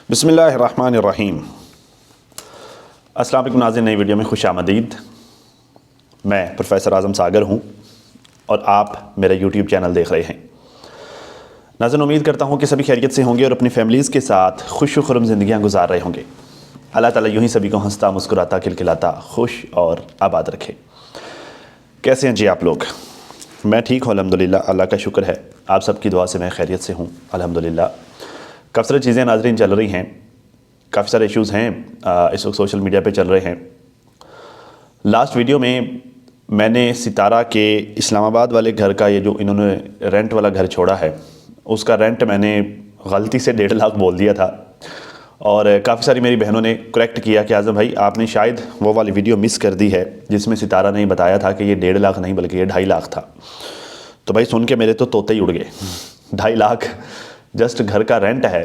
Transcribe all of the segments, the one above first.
बिस्मिल्लाहिर्रहमानिर्रहीम। अस्सलाम वालेकुम नाज़रीन, नई वीडियो में खुश आमदीद। मैं प्रोफेसर आज़म सागर हूँ और आप मेरा यूट्यूब चैनल देख रहे हैं। नाज़रीन, उम्मीद करता हूँ कि सभी खैरियत से होंगे और अपनी फैमिलीज़ के साथ खुश खुर्रम ज़िंदगियाँ गुजार रहे होंगे। अल्लाह ताला यूँ ही सभी को हंसता मुस्कुराता खिलखिलाता खुश और आबाद रखे। कैसे हैं जी आप लोग? मैं ठीक हूँ अल्हम्दुलिल्लाह, अल्लाह का शुक्र है। आप सबकी दुआ से मैं खैरियत से हूँ अल्हम्दुलिल्लाह। काफ़ी सारी चीज़ें नाज़रीन चल रही हैं, काफ़ी सारे इश्यूज़ हैं इस वक्त सोशल मीडिया पे चल रहे हैं। लास्ट वीडियो में मैंने सितारा के इस्लामाबाद वाले घर का, ये जो इन्होंने रेंट वाला घर छोड़ा है, उसका रेंट मैंने गलती से 1.5 लाख बोल दिया था और काफ़ी सारी मेरी बहनों ने करेक्ट किया कि आज़म भाई आपने शायद वो वाली वीडियो मिस कर दी है जिसमें सितारा ने बताया था कि ये 1.5 लाख नहीं बल्कि ये 2.5 लाख था। तो भाई सुन के मेरे तो तोते ही उड़ गए। 2.5 लाख जस्ट घर का रेंट है,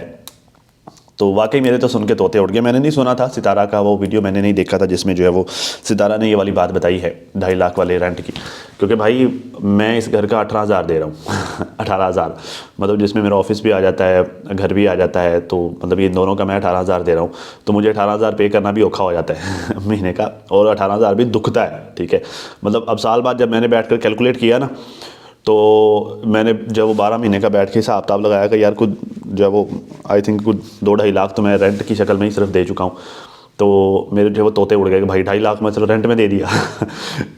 तो वाकई मेरे तो सुन के तोते उड़ गए। मैंने नहीं सुना था सितारा का वो वीडियो, मैंने नहीं देखा था जिसमें जो है वो सितारा ने ये वाली बात बताई है 2.5 लाख वाले रेंट की। क्योंकि भाई मैं इस घर का 18,000 दे रहा हूँ 18,000 मतलब जिसमें मेरा ऑफिस भी आ जाता है, घर भी आ जाता है, तो मतलब ये दोनों का मैं 18,000 दे रहा हूँ। तो मुझे 18,000 पे करना भी औखा हो जाता है महीने का, और 18,000 भी दुखता है। ठीक है, मतलब अब साल बाद जब मैंने बैठ कर कैलकुलेट किया ना, तो मैंने जब वो 12 महीने का बैठ के हिसाब किताब लगाया कि यार कुछ जब वो आई थिंक कुछ 2-2.5 लाख तो मैं रेंट की शक्ल में ही सिर्फ दे चुका हूँ। तो मेरे जो वो तोते उड़ गए कि भाई 2.5 लाख मैं सिर्फ रेंट में दे दिया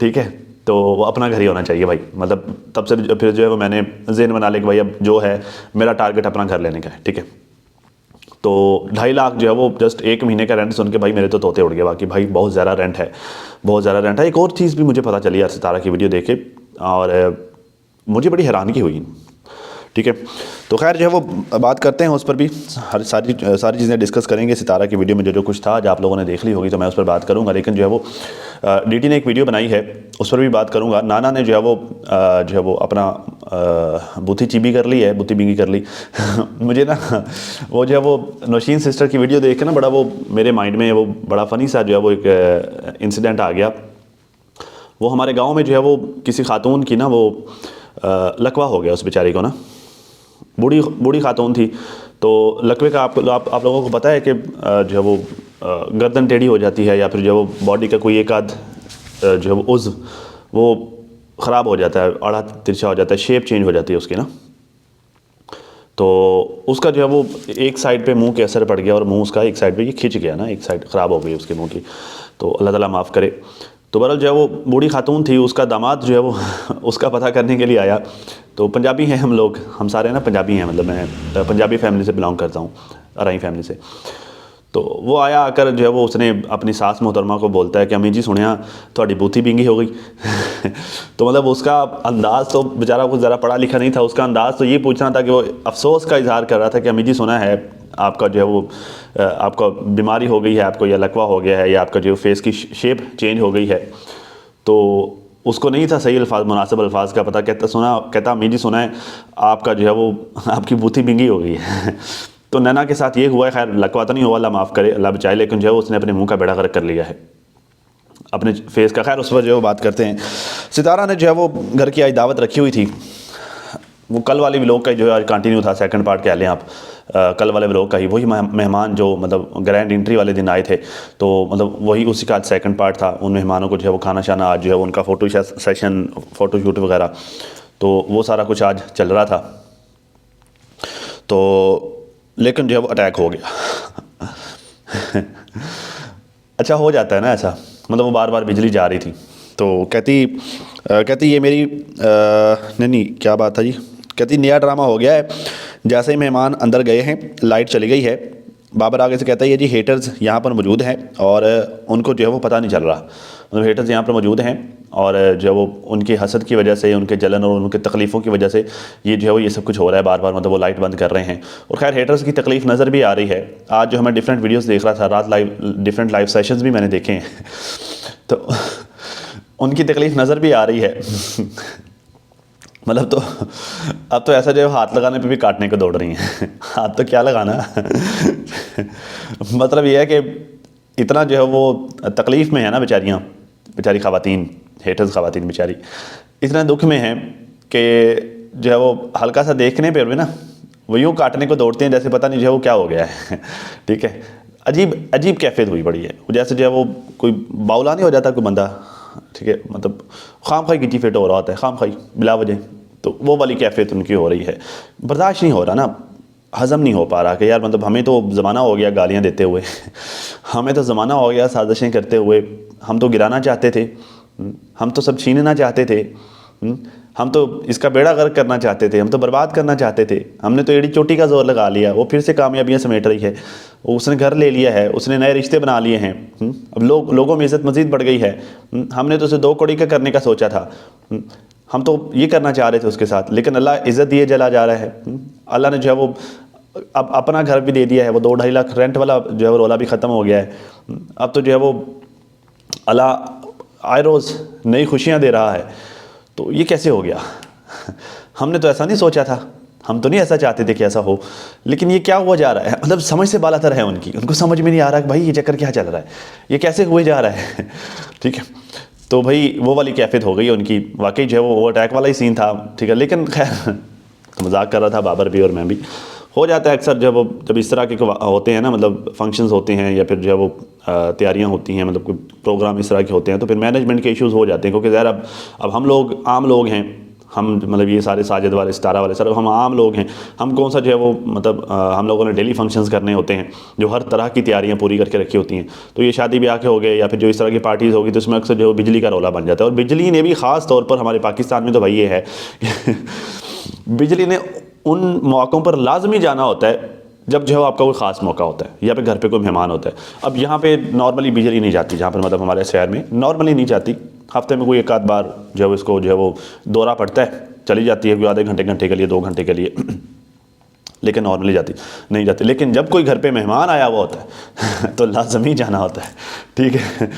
ठीक है, तो वो अपना घर ही होना चाहिए भाई। मतलब तब से फिर जो है वो मैंने ज़हन बना लिया कि भाई अब जो है मेरा टारगेट अपना घर लेने का है। ठीक है, तो 2.5 लाख जो है वो जस्ट 1 महीने का रेंट सुन के भाई मेरे तो तोते उड़ गए। बाकी भाई बहुत ज़्यादा रेंट है, बहुत ज़्यादा रेंट है। एक और चीज़ भी मुझे पता चली यार सितारा की वीडियो देख के, और मुझे बड़ी हैरानगी हुई। ठीक है, तो खैर जो है वो बात करते हैं उस पर भी, सारी चीज़ें डिस्कस करेंगे। सितारा की वीडियो में जो कुछ था आज आप लोगों ने देख ली होगी, तो मैं उस पर बात करूंगा। लेकिन जो है वो डीटी ने एक वीडियो बनाई है, उस पर भी बात करूंगा। नाना ने जो है वो अपना बुद्धि चीबी कर ली है, बुद्धि बिंगी कर ली मुझे ना वो जो है वो नौशीन सिस्टर की वीडियो देख के ना बड़ा वो मेरे माइंड में वो बड़ा फ़नी सा जो है वो एक इंसिडेंट आ गया। वो हमारे गाँव में जो है वो किसी खातून की ना वो लकवा हो गया, उस बेचारी को ना, बूढ़ी खातून थी। तो लकवे का आप लोगों को पता है कि जो है वो गर्दन टेढ़ी हो जाती है, या फिर जो है वो बॉडी का कोई एक आध जो है वो उज़्व वो ख़राब हो जाता है, आड़ा तिरछा हो जाता है, शेप चेंज हो जाती है उसकी ना। तो उसका जो है वो एक साइड पे मुंह के असर पड़ गया और मुंह उसका एक साइड पे ये खिंच गया ना, एक साइड ख़राब हो गई उसके मुंह की। तो अल्लाह ताला माफ़ करे। तो बहरहाल जो है वो बूढ़ी खातून थी, उसका दामाद जो है वो उसका पता करने के लिए आया। तो पंजाबी हैं हम लोग, हम सारे ना पंजाबी हैं, मतलब मैं पंजाबी फैमिली से बिलोंग करता हूँ, अराई फैमिली से। तो वो आया, आकर जो है वो उसने अपनी सास मोहतरमा को बोलता है कि अम्मी जी सुनिया थोड़ी बूथी बिंगी हो गई तो मतलब उसका अंदाज़ तो बेचारा कुछ ज़रा पढ़ा लिखा नहीं था, उसका अंदाज़ तो ये पूछना था कि वो अफसोस का इजहार कर रहा था कि अम्मी जी सुना है आपका जो है वो आपका बीमारी हो गई है, आपको या लकवा हो गया है, या आपका जो फेस की शेप चेंज हो गई है। तो उसको नहीं था सही अल्फाज, मुनासिब अल्फाज का पता। कहता अम्मी जी सुना है आपका जो है वो आपकी बूथी बिंगी हो गई है तो नैना के साथ ये हुआ है। खैर लकवा तो नहीं हुआ, अल्लाह माफ़ करे, अल्लाह बचाए, लेकिन जो है उसने अपने मुंह का बेड़ा गर्क कर लिया है, अपने फेस का। खैर उस पर जो है बात करते हैं। सितारा ने जो है वो घर की आज दावत रखी हुई थी, वो कल वाले व्लॉग का जो है आज कंटिन्यू था, सेकंड पार्ट कह लें आप, कल वाले व्लॉग का ही वही मेहमान जो मतलब ग्रैंड एंट्री वाले दिन आए थे, तो मतलब वही उसी का आज सेकंड पार्ट था। उन मेहमानों को जो है वो खाना शाना, आज जो है उनका फ़ोटो सेशन, फ़ोटो शूट वगैरह, तो वो सारा कुछ आज चल रहा था। तो लेकिन जो है वो अटैक हो गया अच्छा हो जाता है ना ऐसा, मतलब वो बार बार बिजली जा रही थी, तो कहती ये मेरी नहीं क्या बात था जी, कहती नया ड्रामा हो गया है। जैसे ही मेहमान अंदर गए हैं लाइट चली गई है, बाबर आगे से कहता है ये जी हेटर्स यहाँ पर मौजूद हैं और उनको जो है वो पता नहीं चल रहा, मतलब हेटर्स यहाँ पर मौजूद हैं और जो है वो उनकी हसद की वजह से, उनके जलन और उनके तकलीफ़ों की वजह से ये जो है वो ये सब कुछ हो रहा है बार बार, मतलब वो लाइट बंद कर रहे हैं। और खैर हेटर्स की तकलीफ़ नज़र भी आ रही है। आज जो मैं डिफरेंट वीडियोज़ देख रहा था, रात डिफरेंट लाइव सेशंस भी मैंने देखे हैं तो उनकी तकलीफ़ नज़र भी आ रही है मतलब तो अब तो ऐसा जो हाथ लगाने पे भी काटने को दौड़ रही हैं हाथ तो क्या लगाना मतलब ये है कि इतना जो है वो तकलीफ़ में है ना बेचारी ख़वातीन, हेटर्स ख़वातीन बेचारी इतना दुख में हैं कि जो है वो हल्का सा देखने पर भी ना वो यूँ काटने को दौड़ते हैं जैसे पता नहीं जो है वो क्या हो गया है। ठीक है, अजीब अजीब कैफियत हुई पड़ी है, जैसे जो है वो कोई बाउला नहीं हो जाता कोई बंदा, ठीक है, मतलब खाम खाई गिटी फेट हो रहा होता है, खाम खाई बिला वजह, तो वो वाली कैफियत उनकी हो रही है। बर्दाश्त नहीं हो रहा ना, हज़म नहीं हो पा रहा कि यार मतलब हमें तो ज़माना हो गया गालियाँ देते हुए, हमें तो ज़माना हो गया साजिशें करते हुए, हम तो गिराना चाहते थे, हम तो सब छीनना चाहते थे, हम तो इसका बेड़ा गर्क करना चाहते थे, हम तो बर्बाद करना चाहते थे, हमने तो एड़ी चोटी का जोर लगा लिया, वो फिर से कामयाबियाँ समेट रही है, उसने घर ले लिया है, उसने नए रिश्ते बना लिए हैं, अब लोगों में इज़्ज़त मज़ीद बढ़ गई है, हमने तो उसे 2 कौड़ी का करने का सोचा था, हम तो ये करना चाह रहे थे उसके साथ, लेकिन अल्लाह इज़्ज़त दिए चला जा रहा है। अल्लाह ने जो है वो अब अपना घर भी दे दिया है, वो 2-2.5 लाख रेंट वाला जो है वो रोला भी ख़त्म हो गया है। अब तो जो है वो अल्लाह आए रोज़ नई खुशियाँ दे रहा है, तो ये कैसे हो गया? हमने तो ऐसा नहीं सोचा था, हम तो नहीं ऐसा चाहते थे कि ऐसा हो, लेकिन ये क्या हुआ जा रहा है? मतलब समझ से बालातर है उनको समझ में नहीं आ रहा कि भाई ये चक्कर क्या चल रहा है, ये कैसे हुए जा रहा है। ठीक है, तो भाई वो वाली कैफियत हो गई उनकी, वाकई जो है वो अटैक वाला ही सीन था। ठीक है, लेकिन खैर मजाक कर रहा था बाबर भी और मैं भी, हो जाता है अक्सर जब इस तरह के होते हैं ना, मतलब फंक्शंस होते हैं या फिर जो है वो तैयारियां होती हैं, मतलब कोई प्रोग्राम इस तरह के होते हैं, तो फिर मैनेजमेंट के इश्यूज़ हो जाते हैं, क्योंकि ज़ाहिर अब हम लोग आम लोग हैं, हम मतलब ये सारे साजिद वाले सितारा वाले सर हम आम लोग हैं, हम कौन सा जो है वो मतलब हम लोगों ने डेली फंक्शंस करने होते हैं जो हर तरह की तैयारियां पूरी करके रखी होती हैं। तो ये शादी ब्याह के हो गए या फिर जो इस तरह की पार्टीज़ होगी, तो उसमें अक्सर जो बिजली का रौला बन जाता है, और बिजली ने भी ख़ास तौर पर हमारे पाकिस्तान में तो भाई ये है बिजली ने उन मौक़ों पर लाजमी जाना होता है जब जो है आपका कोई ख़ास मौका होता है या फिर घर पे कोई मेहमान होता है। अब यहाँ पे नॉर्मली बिजली नहीं जाती, जहाँ पर मतलब हमारे शहर में नॉर्मली नहीं जाती, हफ्ते में कोई एक आध बार जो है इसको जो है वो दौरा पड़ता है, चली जाती है कोई आधे घंटे के लिए, 2 घंटे के लिए लेकिन नॉर्मली नहीं जाती। लेकिन जब कोई घर पे मेहमान आया हुआ होता है तो लाजमी जाना होता है। ठीक है,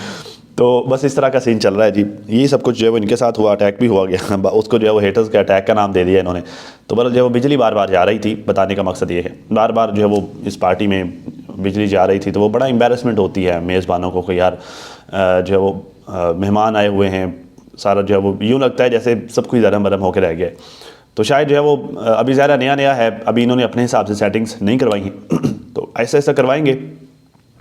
तो बस इस तरह का सीन चल रहा है जी। ये सब कुछ जो है वो इनके साथ हुआ, अटैक भी हुआ गया, उसको जो है वो हेटर्स के अटैक का नाम दे दिया इन्होंने। तो बस जो है वो बिजली बार बार जा रही थी, बताने का मकसद ये है, बार बार जो है वो इस पार्टी में बिजली जा रही थी, तो वो बड़ा एम्बेरसमेंट होती है मेज़बानों को कि यार जो है वो मेहमान आए हुए हैं, सारा जो है वो यूँ लगता है जैसे सब कुछ धर्म भरम होकर रह गया। तो शायद जो है वो अभी ज़्यादा नया है, अभी इन्होंने अपने हिसाब से सेटिंग्स नहीं करवाई हैं तो ऐसा करवाएंगे।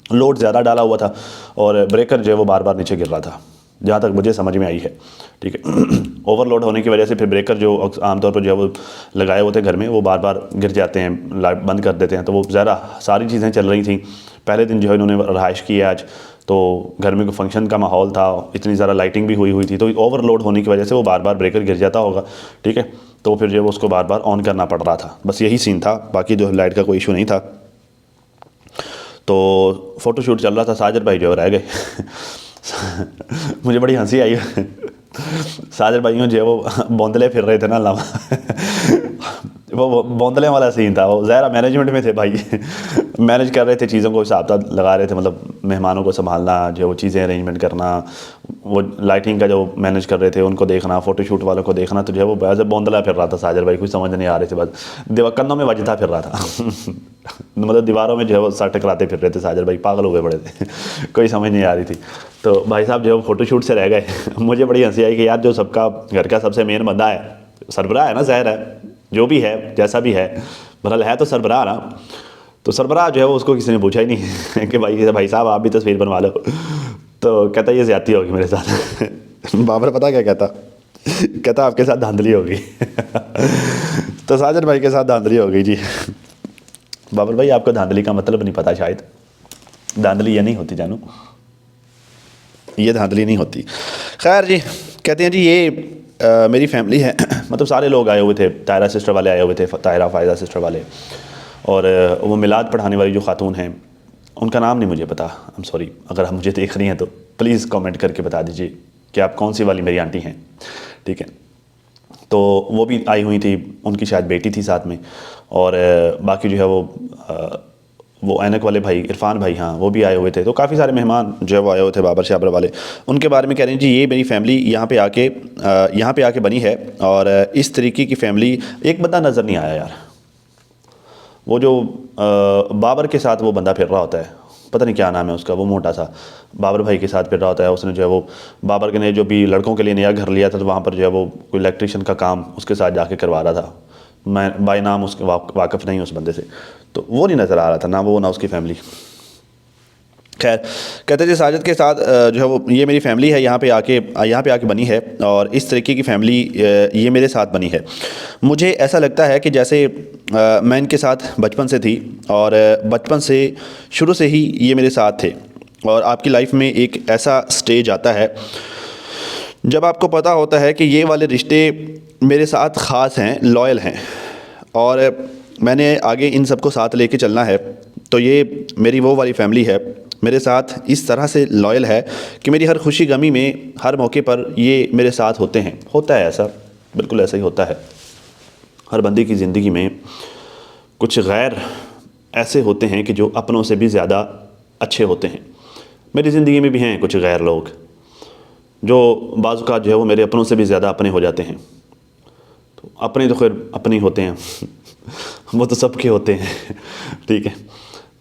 लोड ज़्यादा डाला हुआ था और ब्रेकर जो है वो बार बार नीचे गिर रहा था, जहाँ तक मुझे समझ में आई है। ठीक है, ओवरलोड होने की वजह से फिर ब्रेकर जो आमतौर पर जो है वो लगाए हुए थे घर में, वो बार बार गिर जाते हैं, लाइट बंद कर देते हैं। तो वो ज़्यादा सारी चीज़ें चल रही थी। पहले दिन जो है इन्होंने रहाइश की है आज, तो घर में कोई फंक्शन का माहौल था, इतनी ज़्यादा लाइटिंग भी हुई थी, तो ओवरलोड होने की वजह से वो बार बार ब्रेकर गिर जाता होगा। ठीक है, तो फिर जो है वो उसको बार बार ऑन करना पड़ रहा था, बस यही सीन था, बाकी जो लाइट का कोई इशू नहीं था। तो फ़ोटोशूट चल रहा था, साजिद भाई जो रह गए मुझे बड़ी हंसी आई साजिद भाइयों जो है वो बौंदले फिर रहे थे ना वो बौंदले वाला सीन था। वो ज़ाहिर मैनेजमेंट में थे भाई मैनेज कर रहे थे चीज़ों को, हिसाब लगा रहे थे, मतलब मेहमानों को संभालना, जो वो चीज़ें अरेंजमेंट करना, वो लाइटिंग का जो मैनेज कर रहे थे उनको देखना, फ़ोटोशूट वालों को देखना, तो जो है वो वैसे बौंदला फिर रहा था साजिद भाई, कुछ समझ नहीं आ रही थी, बस कंधों में वजता फिर रहा था मतलब दीवारों में जो है वो सर टकराते फिर रहे थे साजिद भाई, पागल हुए पड़े थे कोई समझ नहीं आ रही थी। तो भाई साहब जो है वो फ़ोटोशूट से रह गए मुझे बड़ी हंसी आई कि यार जो सबका घर का सबसे मेन बंदा है, सरबराह है ना, ज़ाहिर है जो भी है जैसा भी है, बहरहाल है तो सरबराह ना, तो सरबराह जो है वो उसको किसी ने पूछा ही नहीं कि भाई साहब आप भी तस्वीर बनवा लो, तो कहता ये ज़्यादती होगी मेरे साथ बाबर पता क्या कहता आपके साथ धांधली होगी तो साजिद भाई के साथ धांधली हो गई जी। बाबर भाई आपको धांधली का मतलब नहीं पता, शायद धांधली ये नहीं होती जानू, ये धांधली नहीं होती। खैर जी, कहते हैं जी ये मेरी फैमिली है मतलब सारे लोग आए हुए थे, तायरा सिस्टर वाले आए हुए थे, तायरा फ़ायदा सिस्टर वाले, और वो मिलाद पढ़ाने वाली जो खातून हैं उनका नाम नहीं मुझे पता, आई एम सॉरी, अगर आप मुझे देख रही हैं तो प्लीज़ कमेंट करके बता दीजिए कि आप कौन सी वाली मेरी आंटी हैं। ठीक है, तो वो भी आई हुई थी, उनकी शायद बेटी थी साथ में, और बाकी जो है वो ऐनक वाले भाई इरफान भाई, हाँ वो भी आए हुए थे। तो काफ़ी सारे मेहमान जो है वो आए हुए थे बाबर शाबर वाले, उनके बारे में कह रहे हैं जी ये मेरी फैमिली यहाँ पे आके बनी है, और इस तरीके की फैमिली। एक बंदा नज़र नहीं आया यार, वो जो बाबर के साथ वो बंदा फिर रहा होता है, पता नहीं क्या नाम है उसका, वो मोटा सा बाबर भाई के साथ फिर रहा होता है। उसने जो है वो बाबर के ने जो भी लड़कों के लिए नया घर लिया था, तो वहाँ पर जो है वो कोई इलेक्ट्रिशियन का काम उसके साथ जाके करवा रहा था, मैं बाय नाम उसके वाकिफ़ नहीं हूँ उस बंदे से, तो वो नहीं नज़र आ रहा था, ना वो ना उसकी फैमिली। खैर, कहते थे साजिद के साथ जो है वो ये मेरी फैमिली है, यहाँ पे आके बनी है, और इस तरीके की फैमिली ये मेरे साथ बनी है। मुझे ऐसा लगता है कि जैसे मैं इनके साथ बचपन से थी, और बचपन से शुरू से ही ये मेरे साथ थे। और आपकी लाइफ में एक ऐसा स्टेज आता है जब आपको पता होता है कि ये वाले रिश्ते मेरे साथ ख़ास हैं, लॉयल हैं, और मैंने आगे इन सबको साथ लेके चलना है। तो ये मेरी वो वाली फैमिली है, मेरे साथ इस तरह से लॉयल है कि मेरी हर खुशी गमी में, हर मौके पर ये मेरे साथ होते हैं। होता है ऐसा, बिल्कुल ऐसा ही होता है। हर बंदे की ज़िंदगी में कुछ गैर ऐसे होते हैं कि जो अपनों से भी ज़्यादा अच्छे होते हैं। मेरी ज़िंदगी में भी हैं कुछ गैर लोग जो बाज़ औक़ात जो है वो मेरे अपनों से भी ज़्यादा अपने हो जाते हैं। तो अपने तो खैर अपने ही होते हैं वो तो सबके होते हैं ठीक है।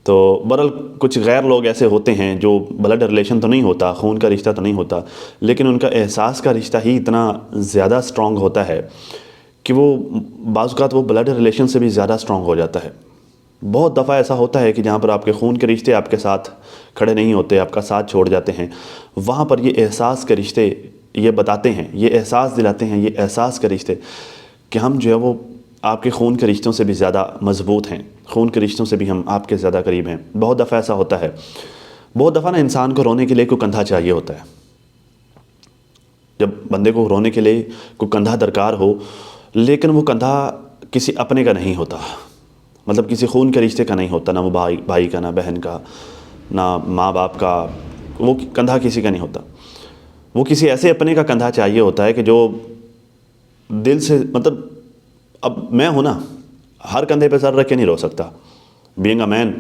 तो बहरहाल कुछ गैर लोग ऐसे होते हैं जो ब्लड रिलेशन तो नहीं होता, खून का रिश्ता तो नहीं होता, लेकिन उनका एहसास का रिश्ता ही इतना ज़्यादा स्ट्रॉन्ग होता है कि वो बाज़ औक़ात वो ब्लड रिलेशन से भी ज़्यादा स्ट्रॉन्ग हो जाता है। बहुत दफ़ा ऐसा होता है कि जहाँ पर आपके खून के रिश्ते आपके साथ खड़े नहीं होते, आपका साथ छोड़ जाते हैं, वहाँ पर ये एहसास के रिश्ते ये बताते हैं, ये एहसास दिलाते हैं, ये एहसास के रिश्ते कि हम जो है वो आपके खून के रिश्तों से भी ज़्यादा मज़बूत हैं, खून के रिश्तों से भी हम आपके ज़्यादा करीब हैं। बहुत दफ़ा ऐसा होता है, बहुत दफ़ा ना इंसान को रोने के लिए कोई कंधा चाहिए होता है। जब बंदे को रोने के लिए कोई कंधा दरकार हो, लेकिन वो कंधा किसी अपने का नहीं होता, मतलब किसी खून के रिश्ते का नहीं होता, ना वो भाई का, ना बहन का, ना माँ बाप का, वो कंधा किसी का नहीं होता। वो किसी ऐसे अपने का कंधा चाहिए होता है कि जो दिल से, मतलब अब मैं हूँ ना, हर कंधे पे सर रख के नहीं रो सकता, बीइंग अ मैन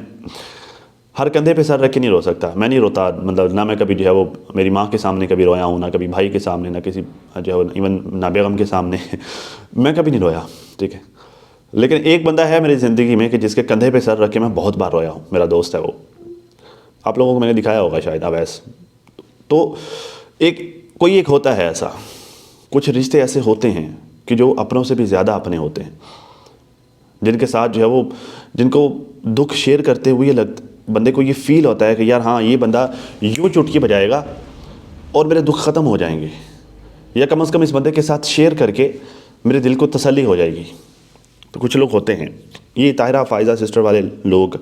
हर कंधे पे सर रख के नहीं रो सकता। मैं नहीं रोता, मतलब ना मैं कभी जो है वो मेरी माँ के सामने कभी रोया हूँ, ना कभी भाई के सामने, ना किसी जो है वो इवन ना बेगम के सामने मैं कभी नहीं रोया, ठीक है। लेकिन एक बंदा है मेरी ज़िंदगी में कि जिसके कंधे पे सर रख के मैं बहुत बार रोया हूँ, मेरा दोस्त है वो, आप लोगों को मैंने दिखाया होगा शायद अवैस। तो एक होता है ऐसा, कुछ रिश्ते ऐसे होते हैं कि जो अपनों से भी ज़्यादा अपने होते हैं, जिनके साथ जो है वो, जिनको दुख शेयर करते हुए बंदे को ये फील होता है कि यार हाँ, ये बंदा यूँ चुटकी बजाएगा और मेरे दुख ख़त्म हो जाएंगे, या कम से कम इस बंदे के साथ शेयर करके मेरे दिल को तसल्ली हो जाएगी। तो कुछ लोग होते हैं, ये ताहिरा फ़ायज़ा सिस्टर वाले लोग,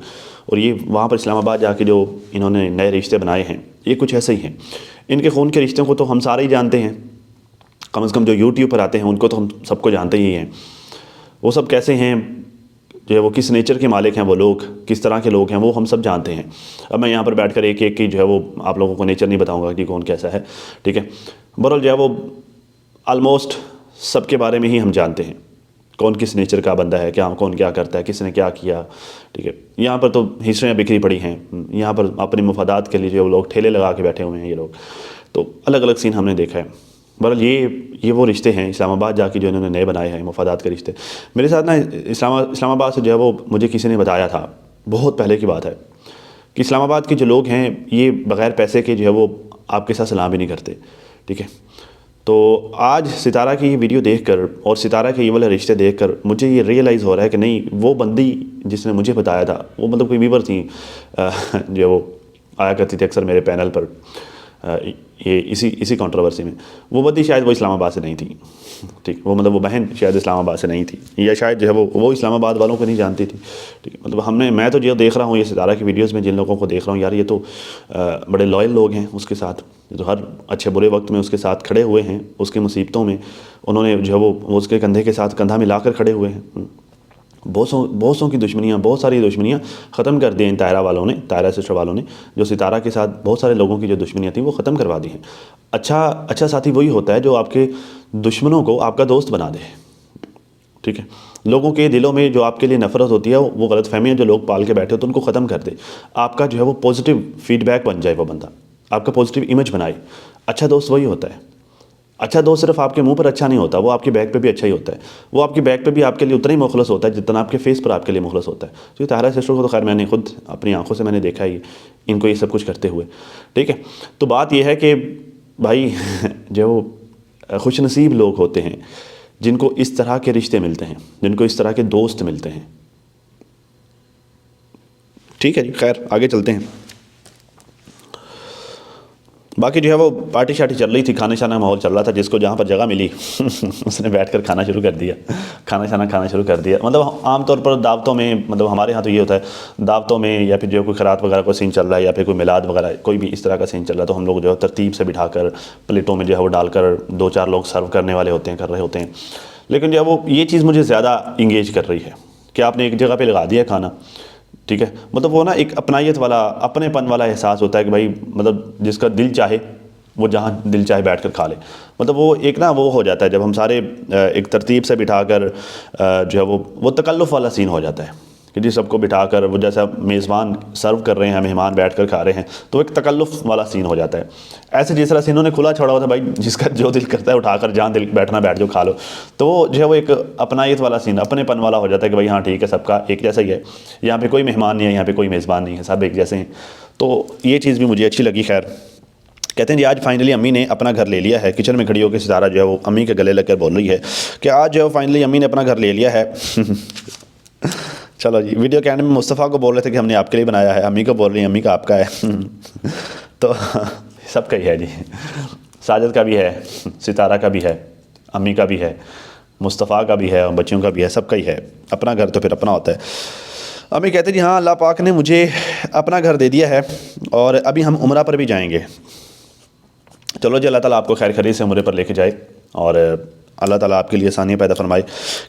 और ये वहाँ पर इस्लामाबाद जाके जो इन्होंने नए रिश्ते बनाए हैं, ये कुछ ऐसे ही हैं। इनके खून के रिश्तों को तो हम सारे ही जानते हैं, कम से कम जो यूट्यूब पर आते हैं उनको तो हम सबको जानते ही हैं। वो सब कैसे हैं, जो है वो किस नेचर के मालिक हैं, वो लोग किस तरह के लोग हैं, वो हम सब जानते हैं। अब मैं यहाँ पर बैठकर एक एक की जो है वो आप लोगों को नेचर नहीं बताऊँगा कि कौन कैसा है, ठीक है। बहरहाल जो है वो ऑलमोस्ट सबके बारे में ही हम जानते हैं, कौन किस नेचर का बंदा है, क्या कौन क्या करता है, किसने क्या किया, ठीक है। यहाँ पर तो हिस्ट्रियाँ बिखरी पड़ी हैं, यहाँ पर अपने मुफादात के लिए जो लोग ठेले लगा के बैठे हुए हैं ये लोग, तो अलग अलग सीन हमने देखा है। बहरहाल ये वो रिश्ते हैं इस्लामाबाद जाके जो इन्होंने नए बनाए हैं, मुफादात के रिश्ते। मेरे साथ ना इस्लामाबाद से जो है वो मुझे किसी ने बताया था, बहुत पहले की बात है, कि इस्लामाबाद के जो लोग हैं ये बग़ैर पैसे के जो है वो आपके साथ सलाम भी नहीं करते, ठीक है। तो आज सितारा की ये वीडियो देखकर और सितारा के ये वाले रिश्ते देखकर मुझे ये रियलाइज़ हो रहा है कि नहीं, वो बंदी जिसने मुझे बताया था, वो मतलब कोई वीवर थी जो वो आया करती थी अक्सर मेरे पैनल पर, ये इसी कंट्रोवर्सी में, वो बंदी शायद वो इस्लामाबाद से नहीं थी, ठीक, वो मतलब वो बहन शायद इस्लामाबाद से नहीं थी, या शायद जो है वो इस्लामाबाद वालों को नहीं जानती थी, ठीक। मतलब मैं तो जो देख रहा हूँ ये सितारा की वीडियोस में, जिन लोगों को देख रहा हूँ, यार ये तो बड़े लॉयल लोग हैं उसके साथ, तो हर अच्छे बुरे वक्त में उसके साथ खड़े हुए हैं, उसकी मुसीबतों में उन्होंने जो है वो उसके कंधे के साथ कंधा मिलाकर खड़े हुए हैं। बहुत सौ की दुश्मनियाँ, बहुत सारी दुश्मनियाँ ख़त्म कर दी इन तायरा सिस्टर वालों ने, जो सितारा के साथ बहुत सारे लोगों की जो दुश्मनियाँ थी वो ख़त्म करवा दी हैं। अच्छा साथी वही होता है जो आपके दुश्मनों को आपका दोस्त बना दे, ठीक है। लोगों के दिलों में जो आपके लिए नफ़रत होती है, वो गलतफ़हमियाँ जो लोग पाल के बैठे होते हैं, उनको ख़त्म कर दे, आपका जो है वो पॉजिटिव फीडबैक बन जाए, वो बंदा आपका पॉजिटिव इमेज बनाए। अच्छा दोस्त वही होता है। अच्छा दोस्त सिर्फ आपके मुंह पर अच्छा नहीं होता, वो आपके बैक पे भी अच्छा ही होता है, वो आपके बैक पे भी आपके लिए उतना ही मुखलस होता है जितना आपके फेस पर आपके लिए मुखलस होता है। तो ये ताहिरा सिस्टर को तो खैर मैंने खुद अपनी आंखों से मैंने देखा ही इनको ये सब कुछ करते हुए, ठीक है। तो बात ये है कि भाई जो खुशनसीब लोग होते हैं जिनको इस तरह के रिश्ते मिलते हैं, जिनको इस तरह के दोस्त मिलते हैं। ठीक है जी, खैर आगे चलते हैं। बाकी जो है वो पार्टी शार्टी चल रही थी, खाने शाना माहौल चल रहा था, जिसको जहाँ पर जगह मिली उसने बैठकर खाना शुरू कर दिया, खाना शाना खाना शुरू कर दिया। मतलब आमतौर पर दावतों में, मतलब हमारे यहाँ तो ये होता है, दावतों में या फिर जो कोई खरात वगैरह का सीन चल रहा है या फिर कोई मिलाद वगैरह कोई भी इस तरह का सीन चल रहा है, तो हम लोग जो है तरतीब से बिठाकर प्लेटों में जो है वो डालकर 2-4 लोग सर्व करने वाले होते हैं, कर रहे होते हैं। लेकिन जो है वो ये चीज़ मुझे ज़्यादा इंगेज कर रही है कि आपने एक जगह पर लगा दिया खाना, ठीक है, मतलब वो ना एक अपनायत वाला, अपनेपन वाला एहसास होता है कि भाई मतलब जिसका दिल चाहे वो जहाँ दिल चाहे बैठ कर खा ले। मतलब वो एक ना वो हो जाता है जब हम सारे एक तरतीब से बिठाकर जो है वो तकल्लुफ़ वाला सीन हो जाता है कि जी सबको बिठाकर वो जैसा मेज़बान सर्व कर रहे हैं, मेहमान बैठ कर खा रहे हैं, तो एक तकल्लुफ़ वाला सीन हो जाता है। ऐसे जिस तरह से इन्होंने खुला छोड़ा हुआ था, भाई जिसका जो दिल करता है उठाकर जहाँ दिल बैठना बैठ जाओ, खा लो, तो वो जो है वो एक अपनायत वाला सीन, अपनेपन वाला हो जाता है कि भाई हाँ ठीक है, सबका एक जैसा ही है, यहाँ पे कोई मेहमान नहीं है, यहाँ पे कोई मेज़बान नहीं है, सब एक जैसे हैं। तो ये चीज़ भी मुझे अच्छी लगी। खैर कहते हैं जी आज फाइनली अम्मी ने अपना घर ले लिया है। किचन में खड़ी होकर सितारा जो है वो अम्मी के गले लगकर बोल रही है कि आज जो है फाइनली अम्मी ने अपना घर ले लिया है। चलो जी, वीडियो के एंड में मुस्तफ़ा को बोल रहे थे कि हमने आपके लिए बनाया है, अम्मी को बोल रही है अम्मी का आपका है। तो सबका ही है जी, साजिद का भी है, सितारा का भी है, अम्मी का भी है, मुस्तफ़ा का भी है और बच्चियों का भी है, सबका ही है। अपना घर तो फिर अपना होता है। अम्मी कहते जी हाँ, अल्लाह पाक ने मुझे अपना घर दे दिया है और अभी हम उम्रा पर भी जाएंगे। चलो जी, अल्लाह ताला आपको खैर खरीद से उम्रे पर लेके जाए और अल्लाह ताला आपके लिए आसानियाँ पैदा फरमाए।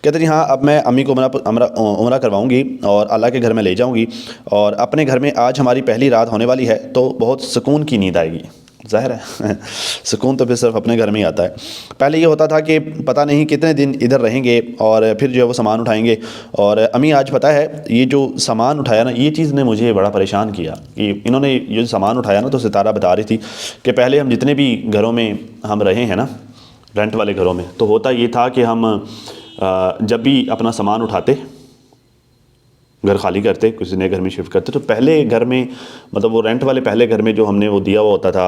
कहते जी हाँ, अब मैं अम्मी को उम्रा करवाऊँगी और अल्लाह के घर में ले जाऊँगी और अपने घर में आज हमारी पहली रात होने वाली है, तो बहुत सुकून की नींद आएगी। ज़ाहिर है सुकून तो फिर सिर्फ अपने घर में ही आता है। पहले ये होता था कि पता नहीं कितने दिन इधर रहेंगे और फिर जो है वो सामान उठाएंगे। और अम्मी आज पता है ये जो सामान उठाया ना, ये चीज़ ने मुझे बड़ा परेशान किया कि इन्होंने ये जो सामान उठाया ना, तो सितारा बता रही थी कि पहले हम जितने भी घरों में हम रहे हैं ना, रेंट वाले घरों में, तो होता ये था कि हम जब भी अपना सामान उठाते, घर खाली करते, किसी नए घर में शिफ्ट करते, तो पहले घर में मतलब वो रेंट वाले पहले घर में जो हमने वो दिया हुआ होता था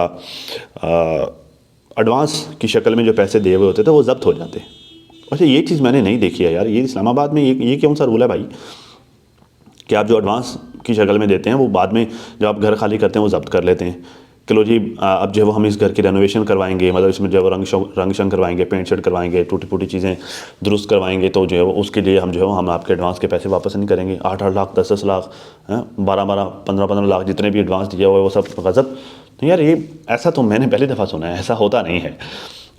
एडवांस की शक्ल में जो पैसे दिए हुए होते थे वो ज़ब्त हो जाते। अच्छा, ये चीज़ मैंने नहीं देखी है यार, ये इस्लामाबाद में ये कौन सा रूल है भाई कि आप जो एडवांस की शक्ल में देते हैं वो बाद में जब आप घर खाली करते हैं वो ज़ब्त कर लेते हैं कि लो जी अब जो है वो हम इस घर की रेनोवेशन करवाएंगे, मतलब इसमें जो है वो रंग शंग करवाएंगे, पेंट शेड करवाएंगे, टूटी फूटी चीज़ें दुरुस्त करवाएंगे, तो जो है वो उसके लिए हम जो है हम आपके एडवांस के पैसे वापस नहीं करेंगे। 8-8 लाख, 10-10 लाख, 12-12, 15-15 लाख जितने भी एडवांस दिया हुआ है वो सब गज़ब। तो यार ये ऐसा तो मैंने पहली दफ़ा सुना है, ऐसा होता नहीं है।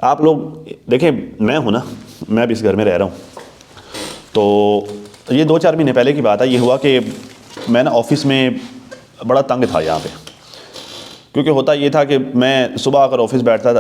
आप लोग देखें, मैं हूँ ना, मैं भी इस घर में रह रहा हूँ, तो ये 2-4 महीने पहले की बात है। ये हुआ कि मैं ना ऑफिस में बड़ा तंग था यहाँ पे, क्योंकि होता ये था कि मैं सुबह आकर ऑफिस बैठता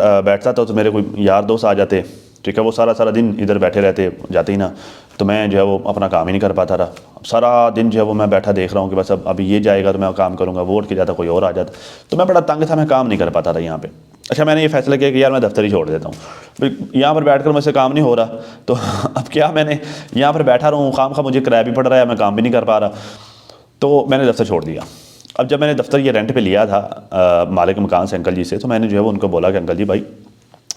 था तो मेरे कोई यार दोस्त आ जाते, ठीक है, वो सारा दिन इधर बैठे रहते, जाते ही ना, तो मैं जो है वो अपना काम ही नहीं कर पाता था। अब सारा दिन जो है वो मैं बैठा देख रहा हूँ कि बस अब अभी ये जाएगा तो मैं काम करूँगा, वो उठ के जाता कोई और आ जाता, तो मैं बड़ा तंग था, मैं काम नहीं कर पाता था यहाँ पे। अच्छा, मैंने ये फैसला किया कि यार मैं दफ्तर ही छोड़ देता हूँ, यहाँ पर बैठकर मुझसे काम नहीं हो रहा, तो अब क्या मैंने यहाँ पर बैठा रहूँ, काम का मुझे किराया भी पड़ रहा है, मैं काम भी नहीं कर पा रहा, तो मैंने दफ्तर छोड़ दिया। अब जब मैंने दफ्तर ये रेंट पे लिया था मालिक मकान से अंकल जी से, तो मैंने जो है वो उनको बोला कि अंकल जी भाई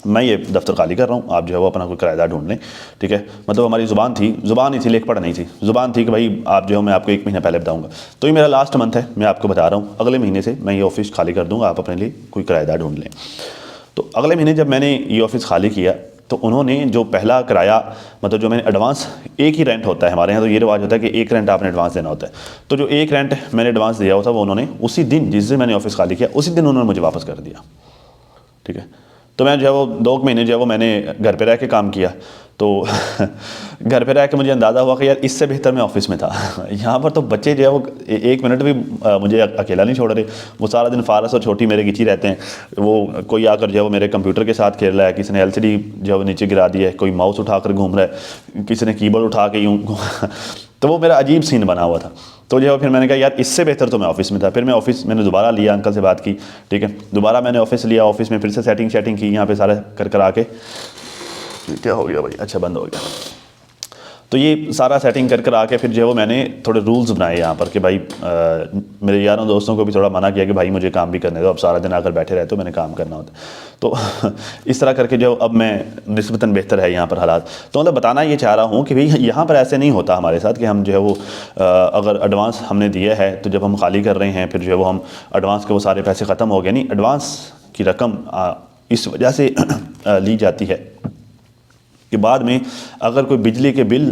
मैं ये दफ्तर खाली कर रहा हूँ, आप जो है वो अपना कोई किराएदार ढूंढ लें, ठीक है। मतलब हमारी ज़ुबान ही थी, लेख पढ़ नहीं थी, ज़ुबान थी कि भाई आप जो है मैं आपको 1 महीना पहले बताऊँगा। तो ये मेरा लास्ट मंथ है, मैं आपको बता रहा हूँ, अगले महीने से मैं ये ऑफ़िस खाली कर दूँगा, आप अपने लिए कोई किराएदार ढूंढ लें। तो अगले महीने जब मैंने ये ऑफ़िस खाली किया, तो उन्होंने जो पहला किराया, मतलब जो मैंने एडवांस, एक ही रेंट होता है हमारे यहाँ, तो ये रिवाज होता है कि एक रेंट आपने एडवांस देना होता है, तो जो एक रेंट मैंने एडवांस दिया हुआ था वो उन्होंने उसी दिन, जिस दिन मैंने ऑफिस खाली किया, उसी दिन उन्होंने मुझे वापस कर दिया, ठीक है। तो मैं जो है वो 2 महीने जो है वो मैंने घर पे रह के काम किया, तो घर पे रह के मुझे अंदाज़ा हुआ कि यार इससे बेहतर मैं ऑफिस में था। यहाँ पर तो बच्चे जो है वो 1 मिनट भी मुझे अकेला नहीं छोड़ रहे, वो सारा दिन फारस और छोटी मेरे गिची रहते हैं, वो कोई आकर जो है वो मेरे कंप्यूटर के साथ खेल रहा है, किसी ने LCD जो है वो नीचे गिरा दी है, कोई माउस उठाकर घूम रहा है, किसी ने कीबोर्ड उठा के यूँ तो वो मेरा अजीब सीन बना हुआ था। तो जो है फिर मैंने कहा यार इससे बेहतर तो मैं ऑफिस में था। फिर मैं ऑफिस मैंने दोबारा लिया, अंकल से बात की, ठीक है, दोबारा मैंने ऑफिस लिया, ऑफिस में फिर से सेटिंग की, यहाँ पे सारा कर आके क्या हो गया भाई, अच्छा बंद हो गया। तो ये सारा सेटिंग कर आके फिर जो है वो मैंने थोड़े रूल्स बनाए यहाँ पर कि भाई मेरे यारों दोस्तों को भी थोड़ा मना किया कि भाई मुझे काम भी करने दो, अब सारा दिन आकर बैठे रहते हो, मैंने काम करना होता है। तो इस तरह करके जो अब मैं निस्बतन बेहतर है यहाँ पर हालात। तो मतलब बताना ये चाह रहा हूँ कि भाई यहाँ पर ऐसे नहीं होता हमारे साथ कि हम जो है वो अगर एडवांस हमने दिया है तो जब हम खाली कर रहे हैं फिर जो है वो हम एडवांस के वो सारे पैसे ख़त्म हो गए। नहीं, एडवांस की रकम इस वजह से ली जाती है कि बाद में अगर कोई बिजली के बिल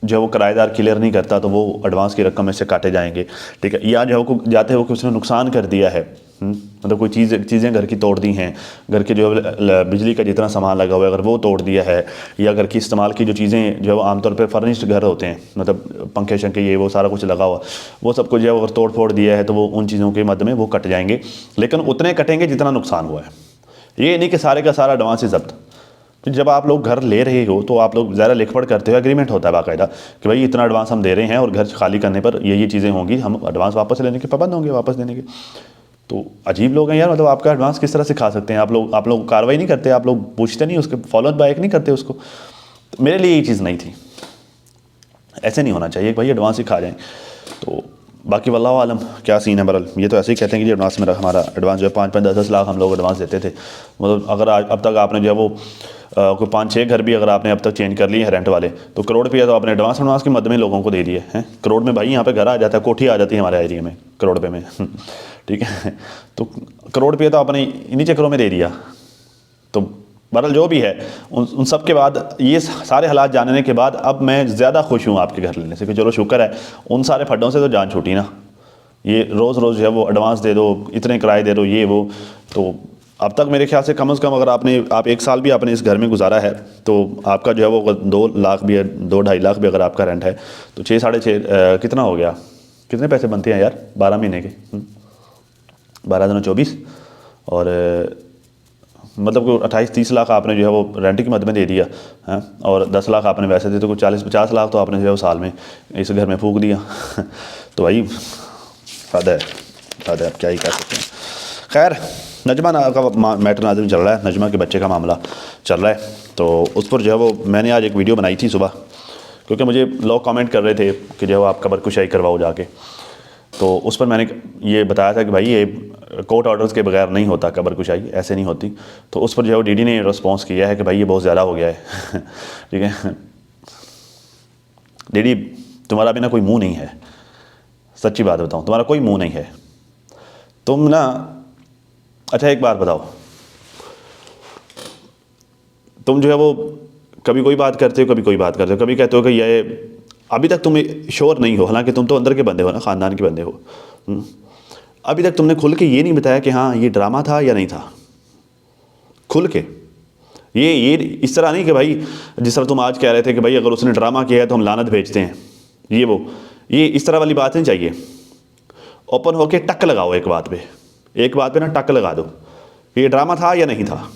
जो है वो किराएदार क्लियर नहीं करता तो वो एडवांस की रकम में से काटे जाएंगे, ठीक है। या जो है जाते हो कि उसने नुकसान कर दिया है, मतलब कोई चीज़ें घर की तोड़ दी हैं, घर के जो बिजली का जितना सामान लगा हुआ है अगर वो तोड़ दिया है, या घर की इस्तेमाल की जो चीज़ें जो है वो आमतौर पर फर्निश्ड घर होते हैं, मतलब पंखे शंखे ये वो सारा कुछ लगा हुआ, वो सब कुछ जो है अगर तोड़ फोड़ दिया है तो वो उन चीज़ों के मद में वो कट जाएंगे, लेकिन उतने कटेंगे जितना नुकसान हुआ है। ये नहीं कि सारे का सारा एडवांस ही जब्त। तो जब आप लोग घर ले रहे हो तो आप लोग ज़्यादा लिख पढ़ करते हो, एग्रीमेंट होता है बाकायदा कि भाई इतना एडवांस हम दे रहे हैं और घर खाली करने पर ये चीज़ें होंगी, हम एडवांस वापस लेने के पाबंद होंगे, वापस देने के। तो अजीब लोग हैं यार, मतलब आपका एडवांस किस तरह से खा सकते हैं? आप लोग कार्रवाई नहीं करते, आप लोग पूछते नहीं, उसके फॉलो बैक नहीं करते उसको। तो मेरे लिए ये चीज़ नहीं थी, ऐसे नहीं होना चाहिए भाई एडवांस ही खा जाएँ। तो बाकी वल्लाहु आलम क्या सीन है। बरल ये तो ऐसे ही कहते हैं कि एडवांस मेरा हमारा एडवांस जो है 5-5 10-10 लाख हम लोग एडवांस देते थे। मतलब अगर अब तक आपने जो है वो कोई 5-6 घर भी अगर आपने अब तक चेंज कर लिए हैं रेंट वाले, तो करोड़ रुपया तो आपने एडवांस के मद में लोगों को दे दिए हैं। करोड़ में भाई यहाँ पे घर आ जाता है, कोठी आ जाती है हमारे एरिया में करोड़ रुपये में ठीक है। तो करोड़ रुपया तो आपने इन्हीं चक्करों में दे दिया। तो बहरहाल जो भी है उन सब के बाद ये सारे हालात जानने के बाद अब मैं ज़्यादा खुश हूँ आपके घर लेने से कि चलो शुक्र है उन सारे फड्डों से तो जान छूटी ना। ये रोज़ रोज़ जो है वो एडवांस दे दो, इतने किराए दे दो, ये वो। तो अब तक मेरे ख्याल से कम से कम अगर आप 1 साल भी आपने इस घर में गुजारा है तो आपका जो है वो 2 लाख भी है, 2-2.5 लाख भी अगर आपका रेंट है तो 6-6.5 कितना हो गया? कितने पैसे बनते हैं यार 12 महीने के? 12 दूनी 24 और मतलब को 28-30 लाख आपने जो है वो रेंट की मद में दे दिया है, और 10 लाख आपने वैसे दे, तो कुछ 40-50 लाख तो आपने जो है वो साल में इस घर में फूंक दिया तो भाई फ़ायदा है, अब क्या ही कह सकते हैं। खैर, नजमा का मैटर नाज़िम चल रहा है, नजमा के बच्चे का मामला चल रहा है। तो उस पर जो है वो मैंने आज एक वीडियो बनाई थी सुबह, क्योंकि मुझे लोग कमेंट कर रहे थे कि जो है वो आप कब्र कुशाई करवाओ जाके। तो उस पर मैंने ये बताया था कि भाई ये कोर्ट ऑर्डर्स के बगैर नहीं होता कब्र कुशाई, ऐसे नहीं होती। तो उस पर जो है वो डीडी ने रिस्पॉन्स किया है कि भाई ये बहुत ज़्यादा हो गया है ठीक है डीडी, तुम्हारा भी ना कोई मुँह नहीं है, सच्ची बात बताऊँ, तुम्हारा कोई मुँह नहीं है। तुम ना, अच्छा एक बात बताओ, तुम जो है वो कभी कोई बात करते हो, कभी कोई बात करते हो, कभी कहते हो कि ये अभी तक तुम श्योर नहीं हो, हालांकि तुम तो अंदर के बंदे हो ना, ख़ानदान के बंदे हो। अभी तक तुमने खुल के ये नहीं बताया कि हाँ ये ड्रामा था या नहीं था। खुल के ये इस तरह नहीं कि भाई जिस तरह तुम आज कह रहे थे कि भाई अगर उसने ड्रामा किया है तो हम लानत भेजते हैं, ये इस तरह वाली बात नहीं चाहिए। ओपन होके टक लगाओ एक बात पे ना टक लगा दो, ये ड्रामा था या नहीं था।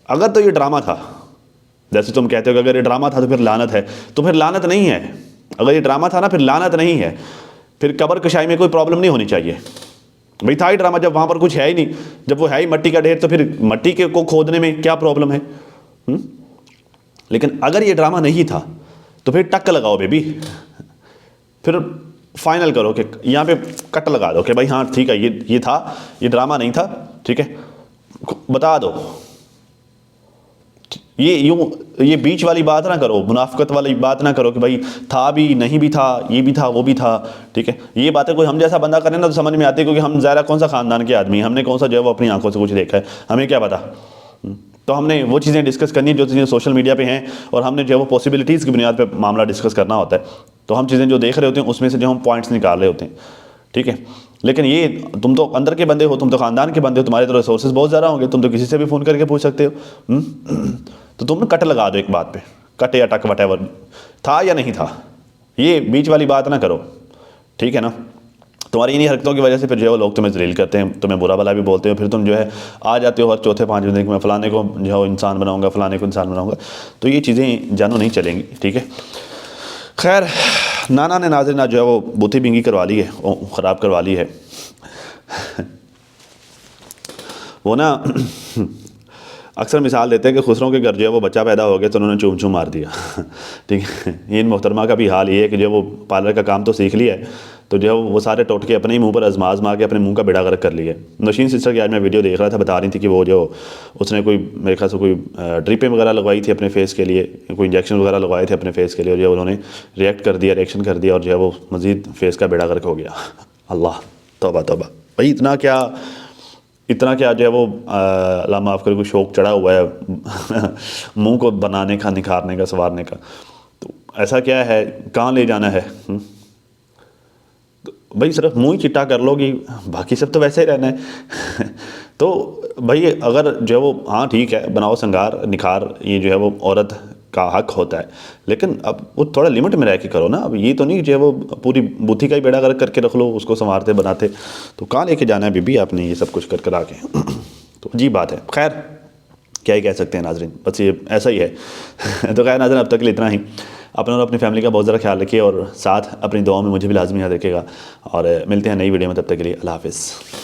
अगर तो ये ड्रामा था, जैसे तुम कहते हो कि अगर ये ड्रामा था तो फिर लानत है, तो फिर लानत नहीं है। अगर ये ड्रामा था ना फिर लानत नहीं है, फिर कब्र कशाई में कोई प्रॉब्लम नहीं होनी चाहिए। भाई था ही ड्रामा, जब वहाँ पर कुछ है ही नहीं, जब वो है ही मट्टी का ढेर, तो फिर मट्टी के को खोदने में क्या प्रॉब्लम है? लेकिन अगर ये ड्रामा नहीं था तो फिर टक लगाओ बेबी, फिर फाइनल करो कि यहाँ पे कट लगा दो कि भाई हाँ ठीक है ये था, ये ड्रामा नहीं था, ठीक है, बता दो। ये बीच वाली बात ना करो, मुनाफिकत वाली बात ना करो कि भाई था भी नहीं भी था, ये भी था वो भी था, ठीक है। ये बातें कोई हम जैसा बंदा करे ना तो समझ में आती है, क्योंकि हम ज़रा कौन सा ख़ानदान के आदमी हैं, हमने कौन सा जो है वो अपनी आंखों से कुछ देखा है, हमें क्या पता। तो हमने वो चीज़ें डिस्कस करनी है जो चीज़ें सोशल मीडिया पे हैं, और हमने जो है वो पॉसिबिलिटीज़ की बुनियाद पे मामला डिस्कस करना होता है। तो हम चीज़ें जो देख रहे होते हैं उसमें से जो हम पॉइंट्स निकाल रहे होते हैं, ठीक है। लेकिन ये तुम तो अंदर के बंदे हो, तुम तो ख़ानदान के बंदे हो, तुम्हारे तो रिसोर्सेज बहुत ज़्यादा होंगे, तुम तो किसी से भी फ़ोन करके पूछ सकते हो। तो तुम कट लगा दो एक बात पे, कट या टक वटेवर, था या नहीं था, ये बीच वाली बात ना करो, ठीक है ना। तुम्हारी इन्हीं हरकतों की वजह से फिर जो है लोग तुम्हें जलील करते हैं, तुम्हें बुरा भला भी बोलते हो, फिर तुम जो है आ जाते हो हर चौथे 5वें दिन मैं फ़लाने को जो है इंसान बनाऊंगा, फ़लाने को इंसान बनाऊंगा। तो ये चीज़ें जानो नहीं चलेंगी, ठीक है। खैर, नाना ने नाज़िर ना जो है वो बूथी बिंगी करवा ली है, ख़राब करवा ली है वो ना अक्सर मिसाल देते हैं कि खुसरों के घर जो है वो बच्चा पैदा हो गया तो उन्होंने चूम चूम मार दिया ठीक है, इन मोहतरमा का भी हाल ये है कि जो वो पार्लर का काम तो सीख लिया है, तो जो वो सारे टोटके अपने ही मुंह पर आजमा के अपने मुंह का बेड़ा गर्क कर लिया। नौशीन सिस्टर की आज मैं वीडियो देख रहा था, बता रही थी कि वो जो उसने कोई मेरे ख्याल से कोई ड्रिपें वगैरह लगवाई थी अपने फेस के लिए, कोई इंजेक्शन वगैरह लगवाए थे अपने फेस के लिए, और जो उन्होंने रिएक्ट कर दिया, रिएक्शन कर दिया, और जो है वो मज़ीद फेस का बेड़ा गर्क हो गया। अल्लाह तौबा तौबा भाई, इतना क्या जो है वो अल्लाह माफ़ करे कोई शौक़ चढ़ा हुआ है मुंह को बनाने का, निखारने का, संवारने का। तो ऐसा क्या है, कहाँ ले जाना है? तो भाई सिर्फ मुंह ही चिट्टा कर लोगी, बाकी सब तो वैसे ही रहना है तो भाई अगर जो है वो, हाँ ठीक है, बनाओ संगार निखार, ये जो है वो औरत का हक होता है, लेकिन अब वो थोड़ा लिमिट में रह के करो ना। अब ये तो नहीं जो है वो पूरी बुद्धि का ही बेड़ा गर्क करके रख लो, उसको संवारते बनाते। तो कहाँ लेके जाना है बीबी आपने ये सब कुछ कर कर आके तो अजीब बात है। खैर क्या ही कह सकते हैं नाजरीन, बस ये ऐसा ही है तो खैर नाजरीन, अब तक के लिए इतना ही। अपने और अपनी फैमिली का बहुत ज़्यादा ख्याल रखिए, और साथ अपनी दुआओं में मुझे भी लाजमी याद रखिएगा, और मिलते हैं नई वीडियो में। तब तक के लिए अल्लाह हाफ़िज़।